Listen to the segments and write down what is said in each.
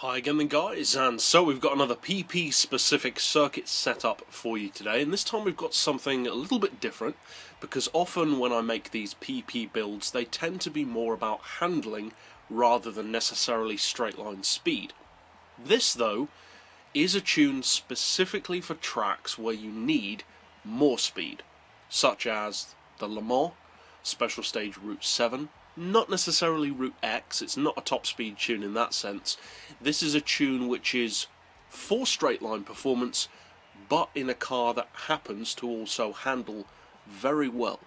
Hi again then guys, and so we've got another PP specific circuit setup for you today, and this time we've got something a little bit different, because often when I make these PP builds they tend to be more about handling rather than necessarily straight line speed. This though is a tune specifically for tracks where you need more speed, such as the Le Mans, Special Stage Route 7, not necessarily Route X, it's not a top speed tune in that sense. This is a tune which is for straight line performance, but in a car that happens to also handle very well.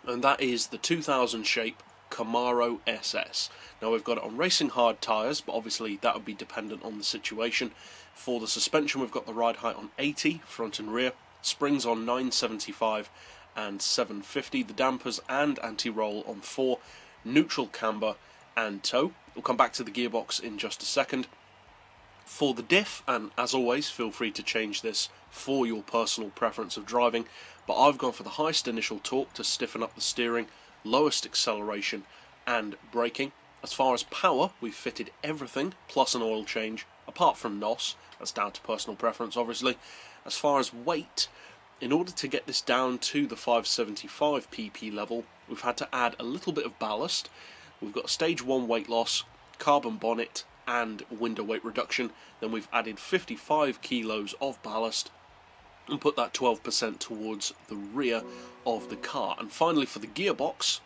And that is the 2000 shape Camaro SS. Now we've got it on racing hard tyres, but obviously that would be dependent on the situation. For the suspension we've got the ride height on 80, front and rear, springs on 975 and 750, the dampers and anti-roll on 4, neutral camber and tow. We'll come back to the gearbox in just a second. For the diff, and as always feel free to change this for your personal preference of driving, but I've gone for the highest initial torque to stiffen up the steering, lowest acceleration and braking. As far as power, we've fitted everything plus an oil change, apart from NOS, that's down to personal preference obviously. As far as weight, in order to get this down to the 575 pp level, we've had to add a little bit of ballast. We've got stage 1 weight loss, carbon bonnet and window weight reduction. Then we've added 55 kilos of ballast and put that 12% towards the rear of the car. And finally for the gearbox,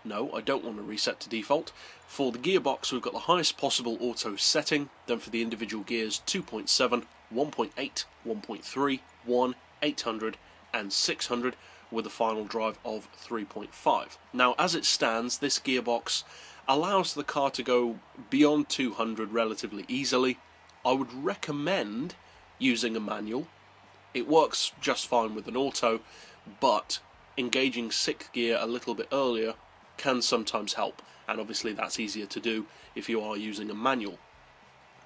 no, I don't want to reset to default. For the gearbox we've got the highest possible auto setting, then for the individual gears 2.7, 1.8, 1.3, 1, 800 and 600 with a final drive of 3.5. Now as it stands, this gearbox allows the car to go beyond 200 relatively easily. I would recommend using a manual. It works just fine with an auto, but engaging 6th gear a little bit earlier can sometimes help, and obviously that's easier to do if you are using a manual.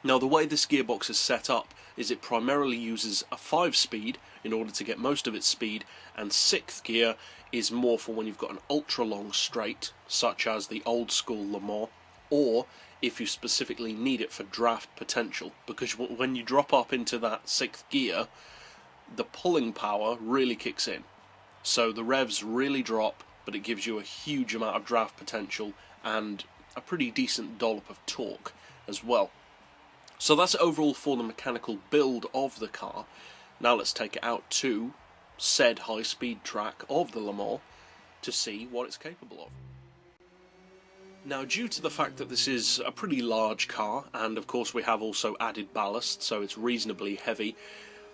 Now the way this gearbox is set up is it primarily uses a 5-speed in order to get most of its speed, and 6th gear is more for when you've got an ultra long straight such as the old school Le Mans, or if you specifically need it for draft potential, because when you drop up into that 6th gear the pulling power really kicks in, so the revs really drop, but it gives you a huge amount of draft potential and a pretty decent dollop of torque as well. So that's overall for the mechanical build of the car. Now let's take it out to said high-speed track of the Le Mans to see what it's capable of. Now due to the fact that this is a pretty large car, and of course we have also added ballast, so it's reasonably heavy,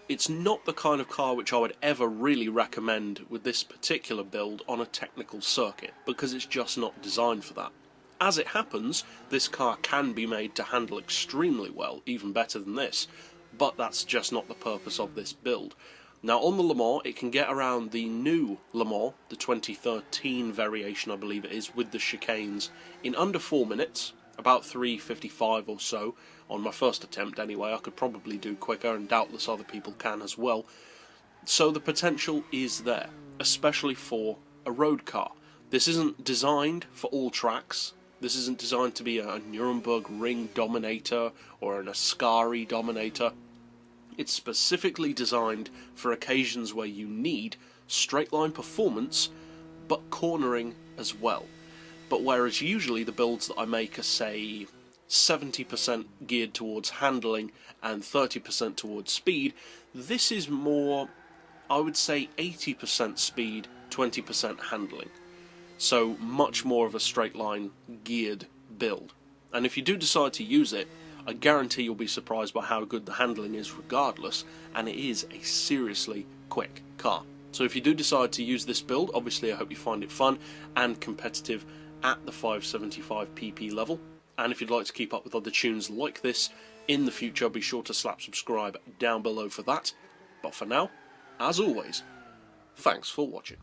it's not the kind of car which I would ever really recommend with this particular build on a technical circuit, because it's just not designed for that. As it happens, this car can be made to handle extremely well, even better than this, but that's just not the purpose of this build. Now on the Le Mans, it can get around the new Le Mans, the 2013 variation I believe it is, with the chicanes, in under 4 minutes, about 3:55 or so, on my first attempt anyway. I could probably do quicker, and doubtless other people can as well. So the potential is there, especially for a road car. This isn't designed for all tracks. This isn't designed to be a Nuremberg Ring Dominator or an Ascari Dominator. It's specifically designed for occasions where you need straight line performance, but cornering as well. But whereas usually the builds that I make are, say, 70% geared towards handling and 30% towards speed, this is more, I would say, 80% speed, 20% handling. So much more of a straight line geared build. And if you do decide to use it, I guarantee you'll be surprised by how good the handling is regardless, and it is a seriously quick car. So if you do decide to use this build, obviously I hope you find it fun and competitive at the 575 pp level. And if you'd like to keep up with other tunes like this in the future, be sure to slap subscribe down below for that. But for now, as always, thanks for watching.